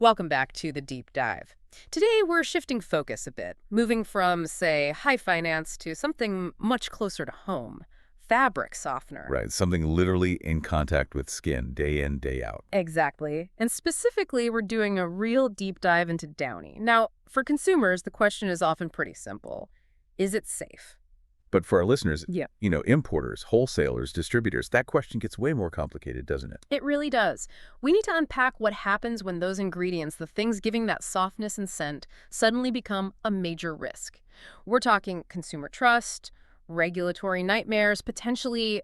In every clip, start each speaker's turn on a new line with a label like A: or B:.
A: Welcome back to the deep dive. Today we're shifting focus a bit, moving from, say, high finance to something much closer to home, fabric softener.
B: Right, something literally in contact with skin day in, day out.
A: Exactly. And specifically, we're doing a real deep dive into Downy. Now, for consumers, the question is often pretty simple. Is it safe?
B: But for our listeners,
A: Yeah.
B: Importers, wholesalers, distributors, that question gets way more complicated, doesn't it?
A: It really does. We need to unpack what happens when those ingredients, the things giving that softness and scent, suddenly become a major risk. We're talking consumer trust, regulatory nightmares, potentially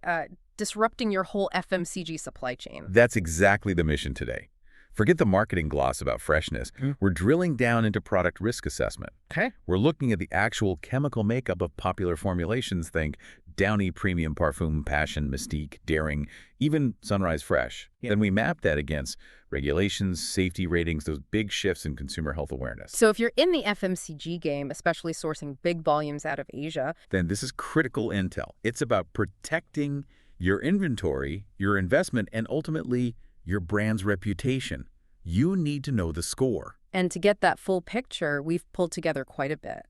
A: disrupting your whole FMCG supply chain.
B: That's exactly the mission today. Forget the marketing gloss about freshness. We're drilling down into product risk assessment.
A: Okay.
B: We're looking at the actual chemical makeup of popular formulations. Think Downy Premium Parfum, Passion, Mystique, Daring, even Sunrise Fresh. Then we map that against regulations, safety ratings, those big shifts in consumer health awareness.
A: So if you're in the FMCG game, especially sourcing big volumes out of Asia,
B: Then this is critical intel. It's about protecting your inventory, your investment, and ultimately your brand's reputation. You need to know the score.
A: and to get that full picture, we've pulled together quite a bit.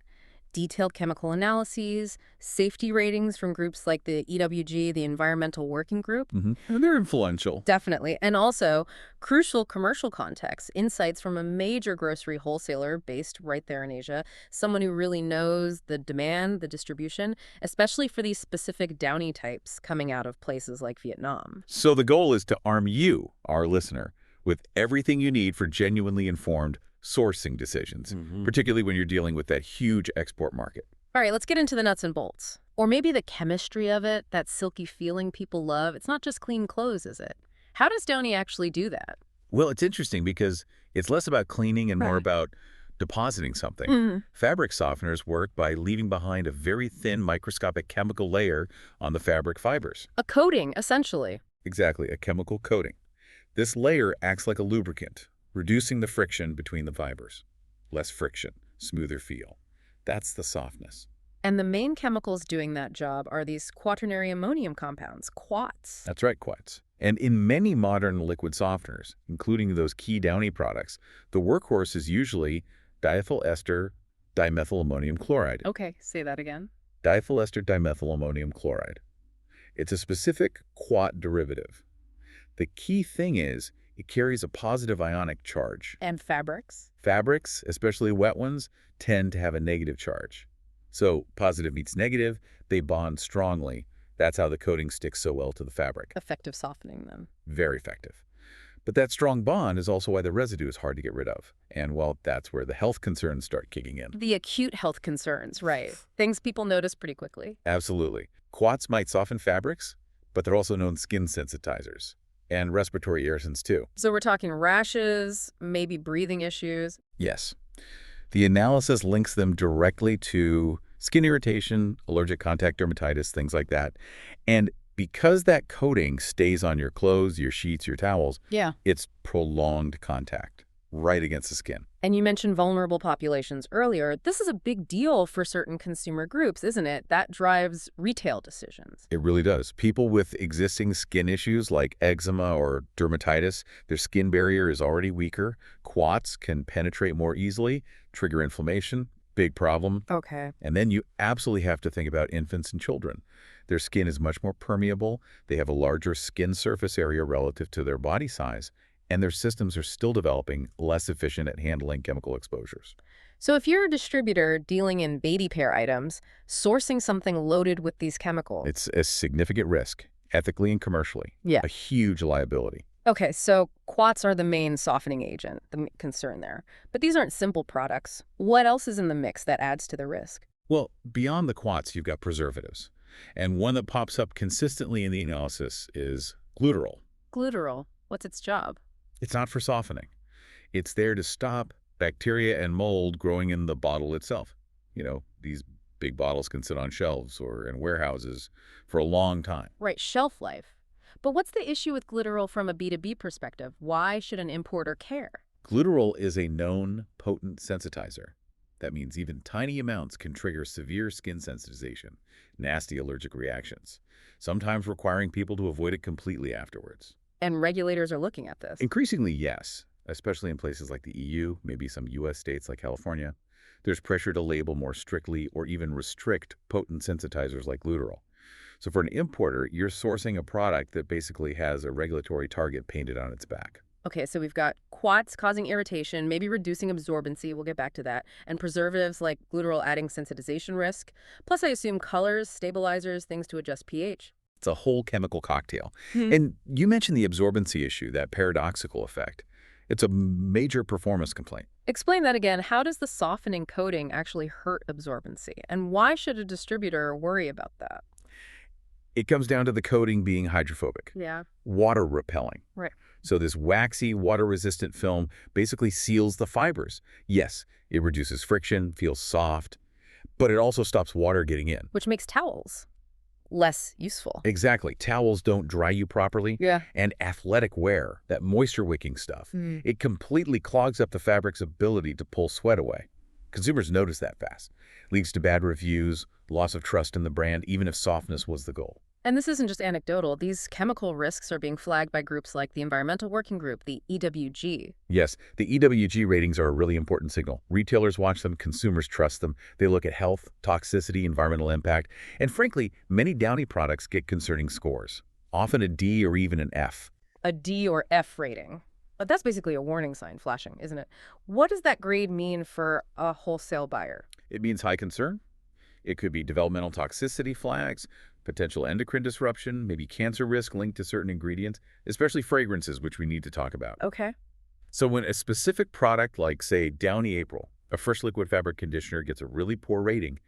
A: Detailed chemical analyses, safety ratings from groups like the EWG, the Environmental Working Group.
B: And they're influential.
A: Definitely. And also, crucial commercial context, insights from a major grocery wholesaler based right there in Asia, someone who really knows the demand, the distribution, especially for these specific Downy types coming out of places like Vietnam.
B: So the goal is to arm you, our listener, with everything you need for genuinely informed sourcing decisions, particularly when you're dealing with that huge export market.
A: All right, let's get into the nuts and bolts. Or maybe the chemistry of it, that silky feeling people love. It's not just clean clothes, is it? How does Downy actually do that?
B: Well, it's interesting because it's less about cleaning and more
A: Right.
B: about depositing something. Fabric softeners work by leaving behind a very thin microscopic chemical layer on the fabric fibers.
A: A coating, essentially.
B: Exactly, a chemical coating. This layer acts like a lubricant, reducing the friction between the fibers. Less friction, smoother feel. That's the softness.
A: And the main chemicals doing that job are these quaternary ammonium compounds, quats.
B: That's right, quats. And in many modern liquid softeners, including those key Downy products, the workhorse is usually diethyl ester dimethylammonium chloride.
A: Okay, say that again.
B: Diethyl ester dimethylammonium chloride. It's a specific quat derivative. The key thing is it carries a positive ionic charge.
A: And fabrics?
B: Fabrics, especially wet ones, tend to have a negative charge. So positive meets negative, they bond strongly. That's how the coating sticks so well to the fabric.
A: Effective softening them.
B: Very effective. But that strong bond is also why the residue is hard to get rid of. And, well, that's where the health concerns start kicking in.
A: The acute health concerns, right. Things people notice pretty quickly.
B: Absolutely. Quats might soften fabrics, but they're also known skin sensitizers. And respiratory irritants, too.
A: So we're talking rashes, maybe breathing issues.
B: Yes. The analysis links them directly to skin irritation, allergic contact dermatitis, things like that. And because that coating stays on your clothes, your sheets, your towels,
A: Yeah.
B: it's prolonged contact right against the skin.
A: And you mentioned vulnerable populations earlier. This is a big deal for certain consumer groups, isn't it? That drives retail decisions.
B: It really does. People with existing skin issues like eczema or dermatitis, their skin barrier is already weaker. Quats can penetrate more easily, trigger inflammation, big problem.
A: Okay.
B: And then you absolutely have to think about infants and children. Their skin is much more permeable. They have a larger skin surface area relative to their body size, and their systems are still developing, less efficient at handling chemical exposures.
A: So if you're a distributor dealing in baby care items, sourcing something loaded with these chemicals.
B: It's a significant risk, ethically and commercially.
A: Yeah.
B: A huge liability.
A: Okay, so quats are the main softening agent, the concern there. But these aren't simple products. What else is in the mix that adds to the risk?
B: Well, beyond the quats, you've got preservatives. And one that pops up consistently in the analysis is glutarol.
A: Glutarol, what's its job?
B: It's not for softening. It's there to stop bacteria and mold growing in the bottle itself. These big bottles can sit on shelves or in warehouses for a long time.
A: Right, shelf life. But what's the issue with glutarol from a B2B perspective? Why should an importer care?
B: Glutarol is a known potent sensitizer. That means even tiny amounts can trigger severe skin sensitization, nasty allergic reactions, sometimes requiring people to avoid it completely afterwards.
A: And regulators are looking at this.
B: Increasingly, yes. especially in places like the EU, maybe some U.S. states like California. There's pressure to label more strictly or even restrict potent sensitizers like glutarol. So for an importer, you're sourcing a product that basically has a regulatory target painted on its back.
A: Okay, so we've got quats causing irritation, maybe reducing absorbency, we'll get back to that, and preservatives like glutarol adding sensitization risk. Plus, I assume colors, stabilizers, things to adjust pH.
B: It's a whole chemical cocktail.
A: Hmm.
B: And you mentioned the absorbency issue, that paradoxical effect. It's a major performance complaint.
A: Explain that again. How does the softening coating actually hurt absorbency? And why should a distributor worry about that?
B: It comes down to the coating being hydrophobic,
A: Yeah.
B: water repelling.
A: Right.
B: So this waxy, water-resistant film basically seals the fibers. Yes, it reduces friction, feels soft, but it also stops water getting in.
A: Which makes towels less useful.
B: Exactly. Towels don't dry you properly.
A: Yeah.
B: And athletic wear, that moisture-wicking stuff,
A: Mm.
B: it completely clogs up the fabric's ability to pull sweat away. Consumers notice that fast. Leads to bad reviews, loss of trust in the brand, even if softness was the goal.
A: And this isn't just anecdotal. These chemical risks are being flagged by groups like the Environmental Working Group, the EWG.
B: Yes, the EWG ratings are a really important signal. Retailers watch them, consumers trust them. They look at health, toxicity, environmental impact, and frankly, many Downy products get concerning scores, often a D or even an F.
A: A D or F rating. But that's basically a warning sign flashing, isn't it? What does that grade mean for a wholesale buyer?
B: It means high concern. It could be developmental toxicity flags, potential endocrine disruption, maybe cancer risk linked to certain ingredients, especially fragrances, which we need to talk about.
A: Okay.
B: So when a specific product like, say, Downy April, a fresh liquid fabric conditioner, gets a really poor rating,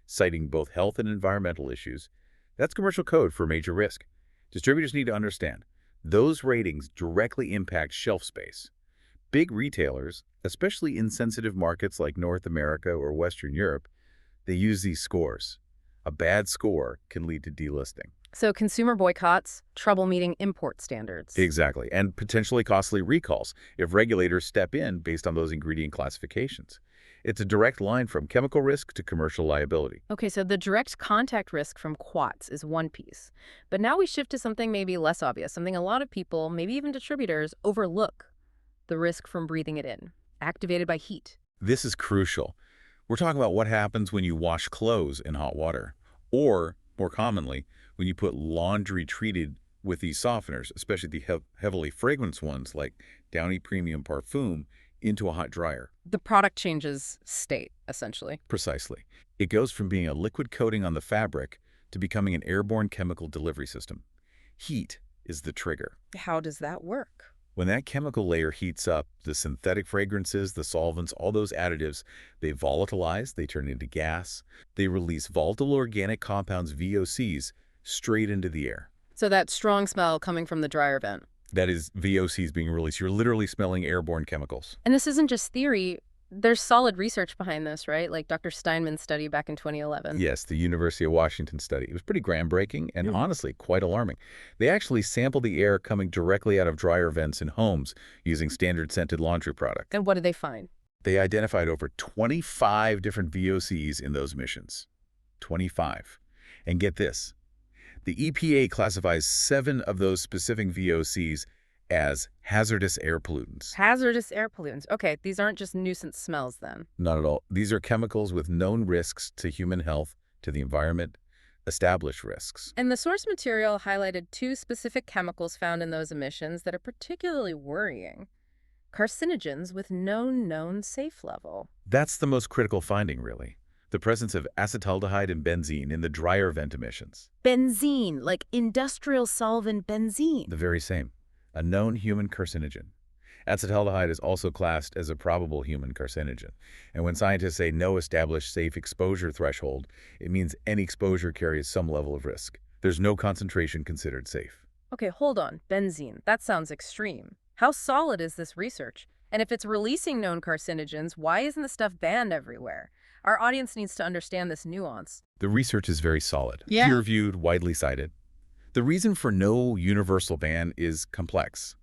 B: citing both health and environmental issues, that's commercial code for major risk. Distributors need to understand those ratings directly impact shelf space. Big retailers, especially in sensitive markets like North America or Western Europe, they use these scores. A bad score can lead to delisting.
A: So consumer boycotts, trouble meeting import standards.
B: Exactly, and potentially costly recalls if regulators step in based on those ingredient classifications. It's a direct line from chemical risk to commercial liability.
A: Okay, so the direct contact risk from quats is one piece. But now we shift to something maybe less obvious, something a lot of people, maybe even distributors, overlook. The risk from breathing it in, activated by heat.
B: This is crucial. We're talking about what happens when you wash clothes in hot water, or, more commonly, when you put laundry treated with these softeners, especially the heavily fragranced ones like Downy Premium Parfum, into a hot dryer.
A: The product changes state, essentially.
B: Precisely. It goes from being a liquid coating on the fabric to becoming an airborne chemical delivery system. Heat is the trigger.
A: How does that work?
B: When that chemical layer heats up, the synthetic fragrances, the solvents, all those additives, they volatilize, they turn into gas. They release volatile organic compounds, VOCs, straight into the air.
A: So that strong smell coming from the dryer vent.
B: That is VOCs being released. You're literally smelling airborne chemicals.
A: And this isn't just theory. There's solid research behind this, right? Like Dr. Steinman's study back in 2011.
B: Yes, the University of Washington study. It was pretty groundbreaking and honestly quite alarming. They actually sampled the air coming directly out of dryer vents in homes using standard scented laundry products.
A: And what did they find?
B: They identified over 25 different VOCs in those emissions. 25. And get this. The EPA classifies 7 of those specific VOCs as hazardous air pollutants.
A: Hazardous air pollutants. Okay, these aren't just nuisance smells then.
B: Not at all. These are chemicals with known risks to human health, to the environment, established risks.
A: And the source material highlighted 2 specific chemicals found in those emissions that are particularly worrying. Carcinogens with known safe level.
B: That's the most critical finding, really. The presence of acetaldehyde and benzene in the dryer vent emissions.
A: Benzene, like industrial solvent benzene.
B: The very same. A known human carcinogen. Acetaldehyde is also classed as a probable human carcinogen. And when scientists say no established safe exposure threshold, it means any exposure carries some level of risk. There's no concentration considered safe.
A: Okay, hold on. Benzene. That sounds extreme. How solid is this research? And if it's releasing known carcinogens, why isn't the stuff banned everywhere? Our audience needs to understand this nuance.
B: The research is very solid.
A: Yeah.
B: Peer-reviewed, widely cited. The reason for no universal ban is complex.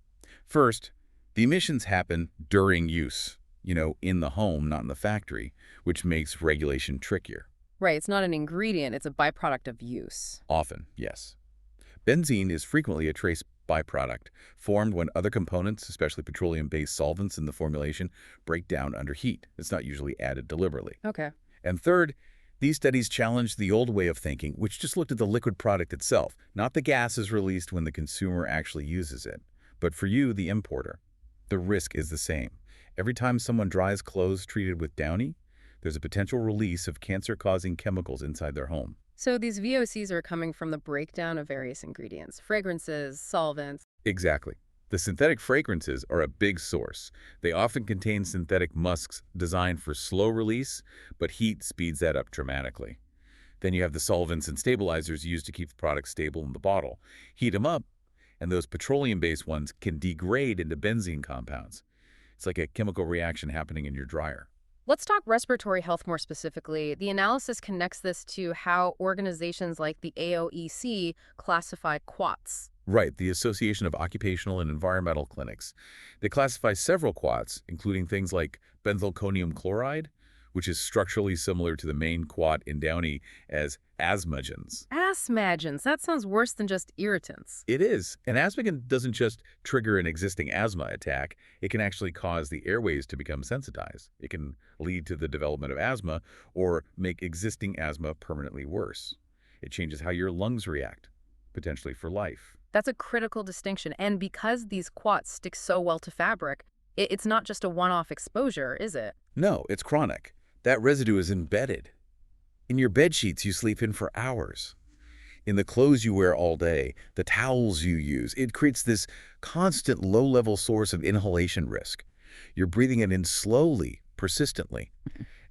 B: First, the emissions happen during use, in the home, not in the factory, which makes regulation trickier.
A: Right, it's not an ingredient, it's a byproduct of use.
B: Often, yes. Benzene is frequently a trace byproduct, formed when other components, especially petroleum-based solvents in the formulation, break down under heat. It's not usually added deliberately.
A: Okay.
B: And third, these studies challenged the old way of thinking, which just looked at the liquid product itself, not the gases released when the consumer actually uses it. But for you, the importer, the risk is the same. Every time someone dries clothes treated with Downy, there's a potential release of cancer-causing chemicals inside their home.
A: So these VOCs are coming from the breakdown of various ingredients, fragrances, solvents.
B: Exactly. The synthetic fragrances are a big source. They often contain synthetic musks designed for slow release, but heat speeds that up dramatically. Then you have the solvents and stabilizers used to keep the product stable in the bottle. Heat them up, and those petroleum-based ones can degrade into benzene compounds. It's like a chemical reaction happening in your dryer.
A: Let's talk respiratory health more specifically. The analysis connects this to how organizations like the AOEC classify QOTs.
B: Right, the Association of Occupational and Environmental Clinics. They classify several QOTs, including things like benzalkonium chloride, which is structurally similar to the main QOT in Downy, as asthmagens.
A: Asthmagens, that sounds worse than just irritants.
B: It is. An asthmagen doesn't just trigger an existing asthma attack. It can actually cause the airways to become sensitized. It can lead to the development of asthma or make existing asthma permanently worse. It changes how your lungs react, potentially for life.
A: That's a critical distinction. And because these QOTs stick so well to fabric, it's not just a one-off exposure, is it?
B: No, it's chronic. That residue is embedded in your bed sheets you sleep in for hours, in the clothes you wear all day, the towels you use. It creates this constant low-level source of inhalation risk. You're breathing it in slowly, persistently,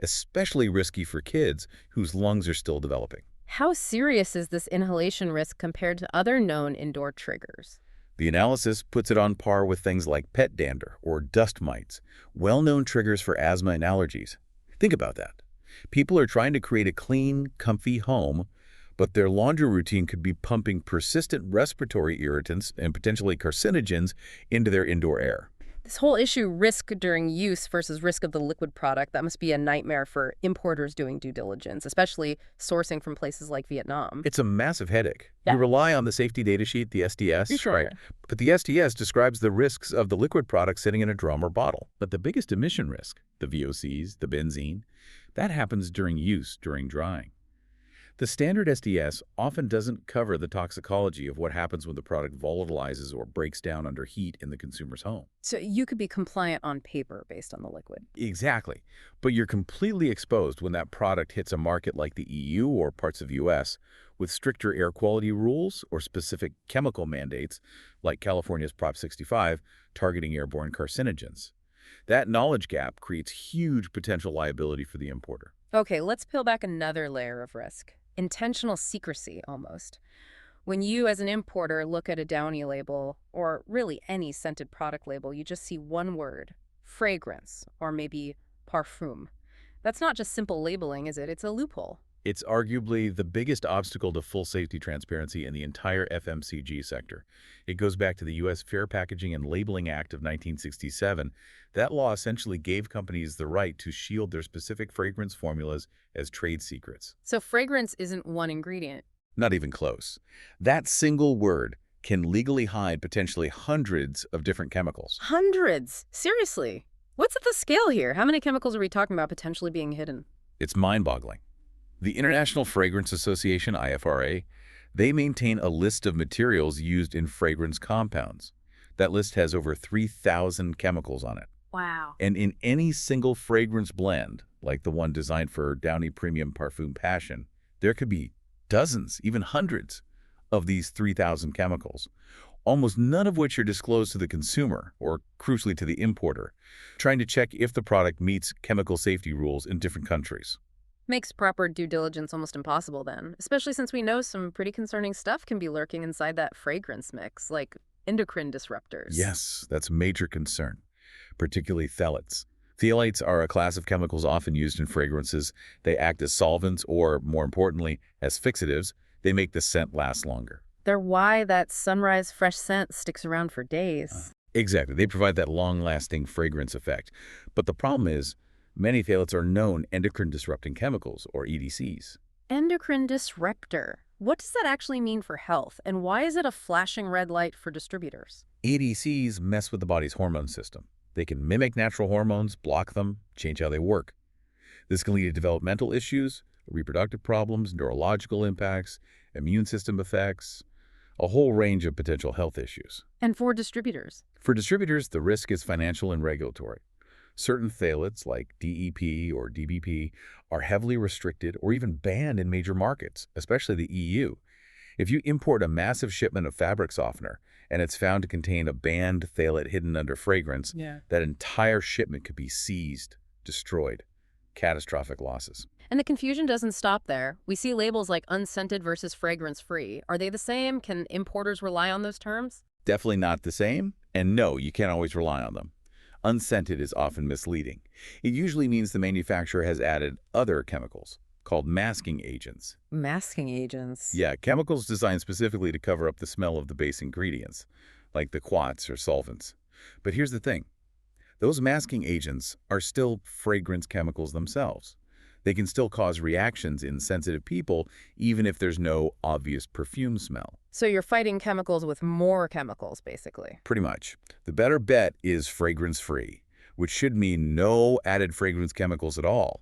B: especially risky for kids whose lungs are still developing.
A: How serious is this inhalation risk compared to other known indoor triggers?
B: The analysis puts it on par with things like pet dander or dust mites, well-known triggers for asthma and allergies. Think about that. People are trying to create a clean, comfy home, but their laundry routine could be pumping persistent respiratory irritants and potentially carcinogens into their indoor air.
A: This whole issue, risk during use versus risk of the liquid product, that must be a nightmare for importers doing due diligence, especially sourcing from places like Vietnam.
B: It's a massive headache.
A: Yeah.
B: You rely on the safety data sheet, the SDS,
A: Sure.
B: right? But the SDS describes the risks of the liquid product sitting in a drum or bottle. But the biggest emission risk, the VOCs, the benzene, that happens during use, during drying. The standard SDS often doesn't cover the toxicology of what happens when the product volatilizes or breaks down under heat in the consumer's home.
A: So you could be compliant on paper based on the liquid.
B: Exactly. But you're completely exposed when that product hits a market like the EU or parts of the US with stricter air quality rules or specific chemical mandates like California's Prop 65 targeting airborne carcinogens. That knowledge gap creates huge potential liability for the importer.
A: Okay, let's peel back another layer of risk. Intentional secrecy, almost. When you, as an importer, look at a Downy label, or really any scented product label, you just see one word, fragrance, or maybe parfum. That's not just simple labeling, is it? It's a loophole.
B: It's arguably the biggest obstacle to full safety transparency in the entire FMCG sector. It goes back to the U.S. Fair Packaging and Labeling Act of 1967. That law essentially gave companies the right to shield their specific fragrance formulas as trade secrets.
A: So fragrance isn't one ingredient.
B: Not even close. That single word can legally hide potentially hundreds of different chemicals.
A: Hundreds? Seriously? What's at the scale here? How many chemicals are we talking about potentially being hidden?
B: It's mind-boggling. The International Fragrance Association, IFRA, they maintain a list of materials used in fragrance compounds. That list has over 3,000 chemicals on it.
A: Wow.
B: And in any single fragrance blend, like the one designed for Downy Premium Parfum Passion, there could be dozens, even hundreds, of these 3,000 chemicals, almost none of which are disclosed to the consumer or, crucially, to the importer, trying to check if the product meets chemical safety rules in different countries.
A: Makes proper due diligence almost impossible then, especially since we know some pretty concerning stuff can be lurking inside that fragrance mix, like endocrine disruptors.
B: Yes, that's a major concern, particularly phthalates. Phthalates are a class of chemicals often used in fragrances. They act as solvents or, more importantly, as fixatives. They make the scent last longer.
A: They're why that sunrise fresh scent sticks around for days.
B: Exactly. They provide that long-lasting fragrance effect. But the problem is, many phthalates are known endocrine disrupting chemicals, or EDCs.
A: Endocrine disruptor. What does that actually mean for health, and why is it a flashing red light for distributors?
B: ADCs mess with the body's hormone system. They can mimic natural hormones, block them, change how they work. This can lead to developmental issues, reproductive problems, neurological impacts, immune system effects, a whole range of potential health issues.
A: And for distributors?
B: For distributors, the risk is financial and regulatory. Certain phthalates, like DEP or DBP, are heavily restricted or even banned in major markets, especially the EU. If you import a massive shipment of fabric softener and it's found to contain a banned phthalate hidden under fragrance, that entire shipment could be seized, destroyed. Catastrophic losses.
A: And the confusion doesn't stop there. We see labels like unscented versus fragrance-free. Are they the same? Can importers rely on those terms?
B: Definitely not the same, and no, you can't always rely on them. Unscented is often misleading. It usually means the manufacturer has added other chemicals, called masking agents.
A: Masking agents?
B: Yeah, chemicals designed specifically to cover up the smell of the base ingredients, like the quats or solvents. But here's the thing. Those masking agents are still fragrance chemicals themselves. They can still cause reactions in sensitive people, even if there's no obvious perfume smell.
A: So you're fighting chemicals with more chemicals, basically.
B: Pretty much. The better bet is fragrance-free, which should mean no added fragrance chemicals at all.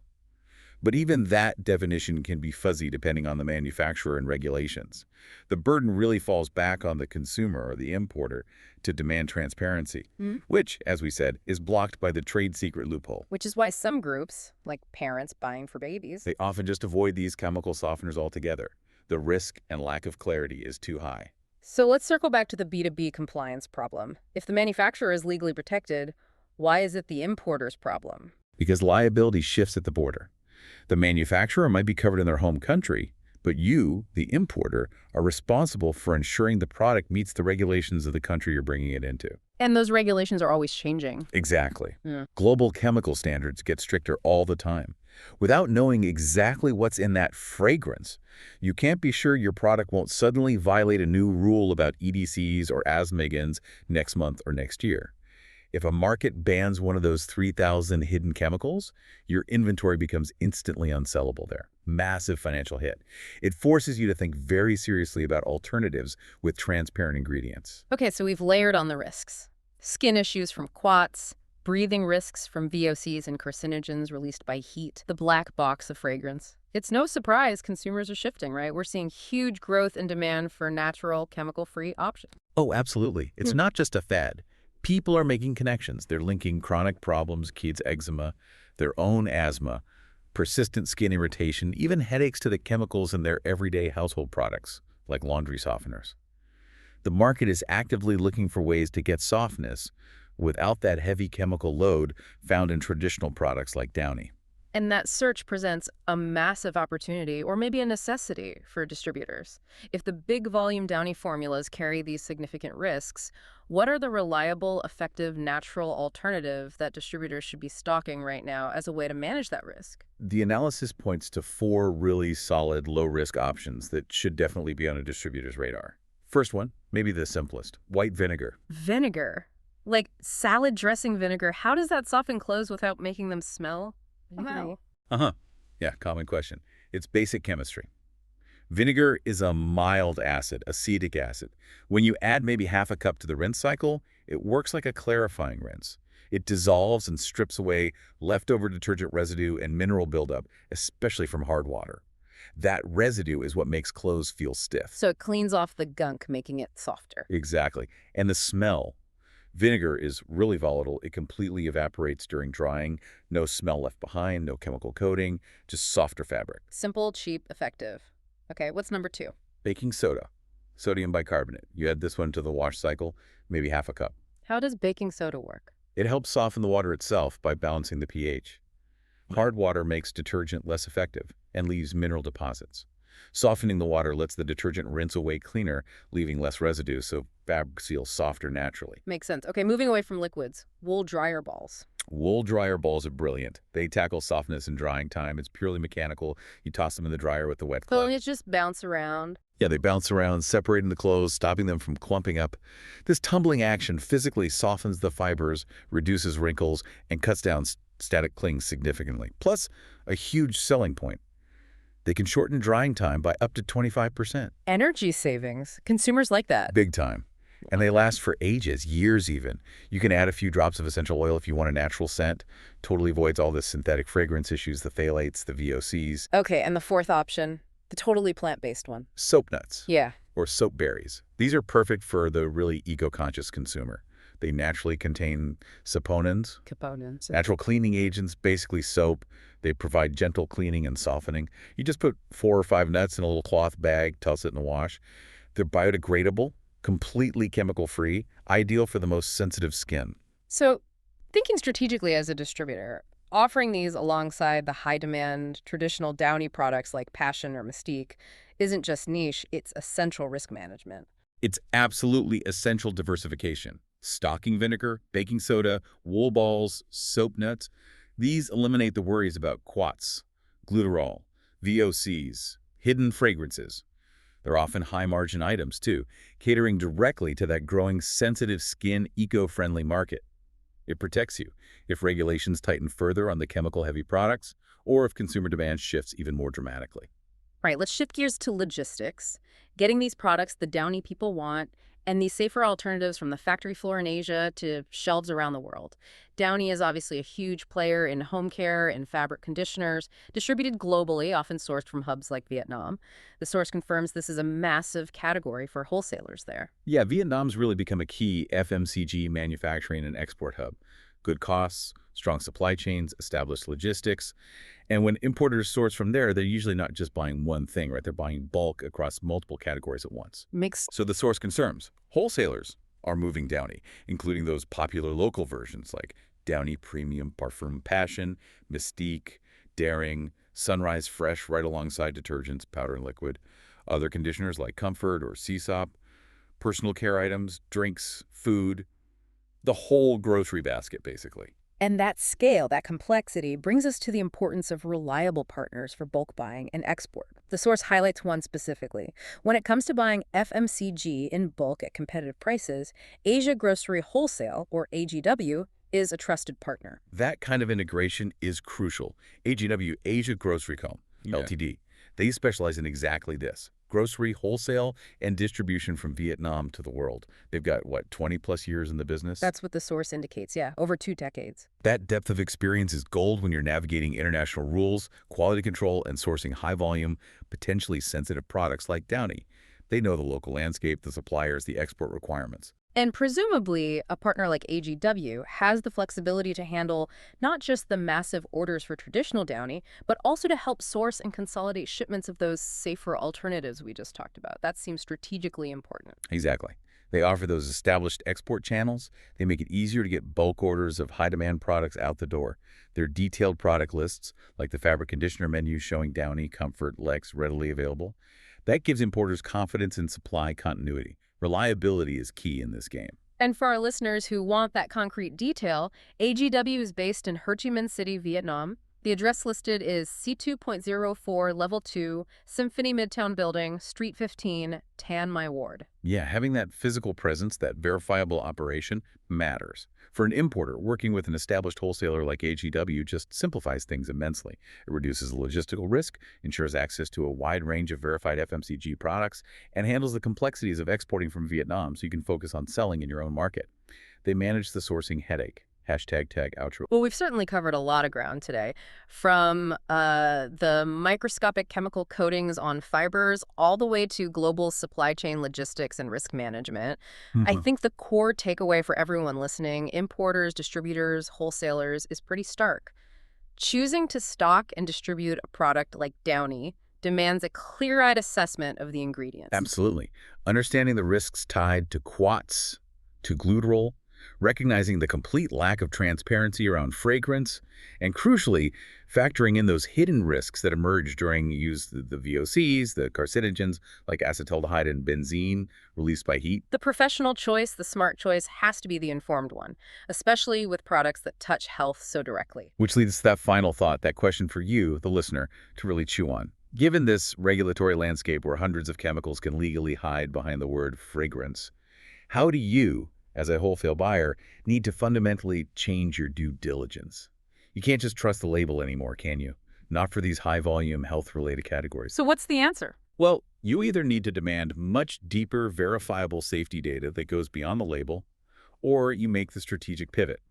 B: But even that definition can be fuzzy depending on the manufacturer and regulations. The burden really falls back on the consumer or the importer to demand transparency, which, as we said, is blocked by the trade secret loophole.
A: Which is why some groups, like parents buying for babies,
B: They often just avoid these chemical softeners altogether. The risk and lack of clarity is too high.
A: So let's circle back to the B2B compliance problem. If the manufacturer is legally protected, why is it the importer's problem?
B: Because liability shifts at the border. The manufacturer might be covered in their home country, but you, the importer, are responsible for ensuring the product meets the regulations of the country you're bringing it into.
A: And those regulations are always changing.
B: Exactly.
A: Yeah.
B: Global chemical standards get stricter all the time. Without knowing exactly what's in that fragrance, you can't be sure your product won't suddenly violate a new rule about EDCs or asthmagens next month or next year. If a market bans one of those 3,000 hidden chemicals, your inventory becomes instantly unsellable there. Massive financial hit. It forces you to think very seriously about alternatives with transparent ingredients.
A: Okay, so we've layered on the risks. Skin issues from quats, breathing risks from VOCs and carcinogens released by heat, the black box of fragrance. It's no surprise consumers are shifting, right? We're seeing huge growth in demand for natural, chemical-free options.
B: Oh, absolutely. It's not just a fad. People are making connections. They're linking chronic problems, kids' eczema, their own asthma, persistent skin irritation, even headaches to the chemicals in their everyday household products, like laundry softeners. The market is actively looking for ways to get softness without that heavy chemical load found in traditional products like Downy.
A: And that search presents a massive opportunity, or maybe a necessity, for distributors. If the big volume Downy formulas carry these significant risks, what are the reliable, effective, natural alternative that distributors should be stocking right now as a way to manage that risk?
B: The analysis points to 4 really solid, low-risk options that should definitely be on a distributor's radar. First one, maybe the simplest, white vinegar.
A: Vinegar? Like salad dressing vinegar, how does that soften clothes without making them smell? Wow.
B: Yeah, common question. It's basic chemistry. Vinegar is a mild acid, acetic acid. When you add maybe half a cup to the rinse cycle, it works like a clarifying rinse. It dissolves and strips away leftover detergent residue and mineral buildup, especially from hard water. That residue is what makes clothes feel stiff.
A: So it cleans off the gunk, making it softer.
B: Exactly. And the smell. Vinegar is really volatile. It completely evaporates during drying. No smell left behind, no chemical coating, just softer fabric.
A: Simple, cheap, effective. Okay, what's number 2?
B: Baking soda, sodium bicarbonate. You add this one to the wash cycle, maybe half a cup.
A: How does baking soda work?
B: It helps soften the water itself by balancing the pH. Hard water makes detergent less effective and leaves mineral deposits. Softening the water lets the detergent rinse away cleaner, leaving less residue, so fabric seals softer naturally.
A: Makes sense. Okay, moving away from liquids. Wool dryer balls.
B: Wool dryer balls are brilliant. They tackle softness and drying time. It's purely mechanical. You toss them in the dryer with the wet
A: So
B: cloth.
A: it's just bounce around.
B: Yeah, they bounce around, separating the clothes, stopping them from clumping up. This tumbling action physically softens the fibers, reduces wrinkles, and cuts down static clings significantly. Plus, a huge selling point. They can shorten drying time by up to 25%.
A: Energy savings. Consumers like that.
B: Big time. And they last for ages, years even. You can add a few drops of essential oil if you want a natural scent. Totally avoids all the synthetic fragrance issues, the phthalates, the VOCs.
A: Okay, and the fourth option, the totally plant-based one.
B: Soap nuts.
A: Yeah.
B: Or soap berries. These are perfect for the really eco-conscious consumer. They naturally contain saponins,
A: Components.
B: natural cleaning agents, basically soap. They provide gentle cleaning and softening. You just put 4 or 5 nuts in a little cloth bag, toss it in the wash. They're biodegradable, completely chemical-free, ideal for the most sensitive skin.
A: So, thinking strategically as a distributor, offering these alongside the high-demand traditional Downy products like Passion or Mystique isn't just niche, it's essential risk management.
B: It's absolutely essential diversification. Stocking vinegar, baking soda, wool balls, soap nuts. These eliminate the worries about quats, glutarol, VOCs, hidden fragrances. They're often high-margin items, too, catering directly to that growing sensitive skin, eco-friendly market. It protects you if regulations tighten further on the chemical-heavy products or if consumer demand shifts even more dramatically.
A: Right, let's shift gears to logistics. Getting these products the Downy people want and these safer alternatives from the factory floor in Asia to shelves around the world. Downy is obviously a huge player in home care and fabric conditioners, distributed globally, often sourced from hubs like Vietnam. The source confirms this is a massive category for wholesalers there.
B: Yeah, Vietnam's really become a key FMCG manufacturing and export hub. Good costs, strong supply chains, established logistics. And when importers source from there, they're usually not just buying one thing, right? They're buying bulk across multiple categories at once. So the source confirms wholesalers are moving Downy, including those popular local versions like Downy Premium Parfum Passion, Mystique, Daring, Sunrise Fresh right alongside detergents, powder and liquid, other conditioners like Comfort or Seasop, personal care items, drinks, food, the whole grocery basket, basically.
A: And that scale, that complexity, brings us to the importance of reliable partners for bulk buying and export. The source highlights one specifically. When it comes to buying FMCG in bulk at competitive prices, Asia Grocery Wholesale, or AGW, is a trusted partner.
B: That kind of integration is crucial. AGW, Asia Grocery Co., Ltd. They specialize in exactly this. Grocery, wholesale, and distribution from Vietnam to the world. They've got, what, 20-plus years in the business?
A: That's what the source indicates, yeah, over 2 decades.
B: That depth of experience is gold when you're navigating international rules, quality control, and sourcing high-volume, potentially sensitive products like Downy. They know the local landscape, the suppliers, the export requirements.
A: And presumably, a partner like AGW has the flexibility to handle not just the massive orders for traditional Downy, but also to help source and consolidate shipments of those safer alternatives we just talked about. That seems strategically important.
B: Exactly. They offer those established export channels. They make it easier to get bulk orders of high-demand products out the door. Their detailed product lists, like the fabric conditioner menu showing Downy, Comfort, Lex readily available, that gives importers confidence in supply continuity. Reliability is key in this game.
A: And for our listeners who want that concrete detail, AGW is based in Ho Chi Minh City, Vietnam. The address listed is C2.04, Level 2, Symphony Midtown Building, Street 15, Tan My Ward.
B: Yeah, having that physical presence, that verifiable operation, matters. For an importer, working with an established wholesaler like AGW just simplifies things immensely. It reduces the logistical risk, ensures access to a wide range of verified FMCG products, and handles the complexities of exporting from Vietnam so you can focus on selling in your own market. They manage the sourcing headache. Hashtag tag outro.
A: Well, we've certainly covered a lot of ground today, from the microscopic chemical coatings on fibers all the way to global supply chain logistics and risk management. I think the core takeaway for everyone listening, importers, distributors, wholesalers, is pretty stark. Choosing to stock and distribute a product like Downy demands a clear-eyed assessment of the ingredients.
B: Absolutely. Understanding the risks tied to quats, to glutarol, recognizing the complete lack of transparency around fragrance, and crucially, factoring in those hidden risks that emerge during use of the VOCs, the carcinogens like acetaldehyde and benzene released by heat.
A: The professional choice, the smart choice, has to be the informed one, especially with products that touch health so directly.
B: Which leads to that final thought, that question for you, the listener, to really chew on. Given this regulatory landscape where hundreds of chemicals can legally hide behind the word fragrance, how do you, as a wholesale buyer, need to fundamentally change your due diligence? You can't just trust the label anymore, can you? not for these high-volume health-related categories.
A: So what's the answer?
B: Well, you either need to demand much deeper, verifiable safety data that goes beyond the label, or you make the strategic pivot.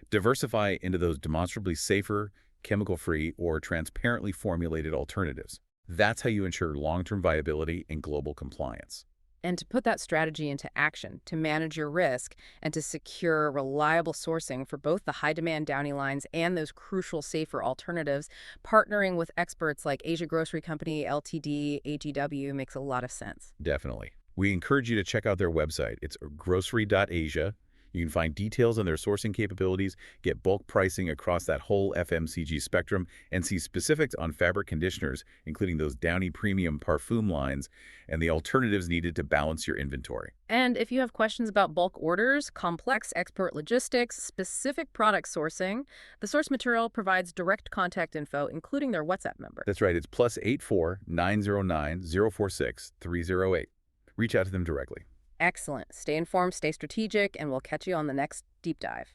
B: Diversify into those demonstrably safer, chemical-free, or transparently formulated alternatives. That's how you ensure long-term viability and global compliance.
A: And to put that strategy into action, to manage your risk, and to secure reliable sourcing for both the high-demand Downy lines and those crucial safer alternatives, partnering with experts like Asia Grocery Company, Ltd., AGW makes a lot of sense.
B: Definitely. We encourage you to check out their website. It's egrocery.asia. You can find details on their sourcing capabilities, get bulk pricing across that whole FMCG spectrum, and see specifics on fabric conditioners, including those Downy premium parfum lines, and the alternatives needed to balance your inventory.
A: And if you have questions about bulk orders, complex export logistics, specific product sourcing, the source material provides direct contact info, including their WhatsApp number.
B: That's right. It's +84 909 046 308. Reach out to them directly.
A: Excellent. Stay informed, stay strategic, and we'll catch you on the next deep dive.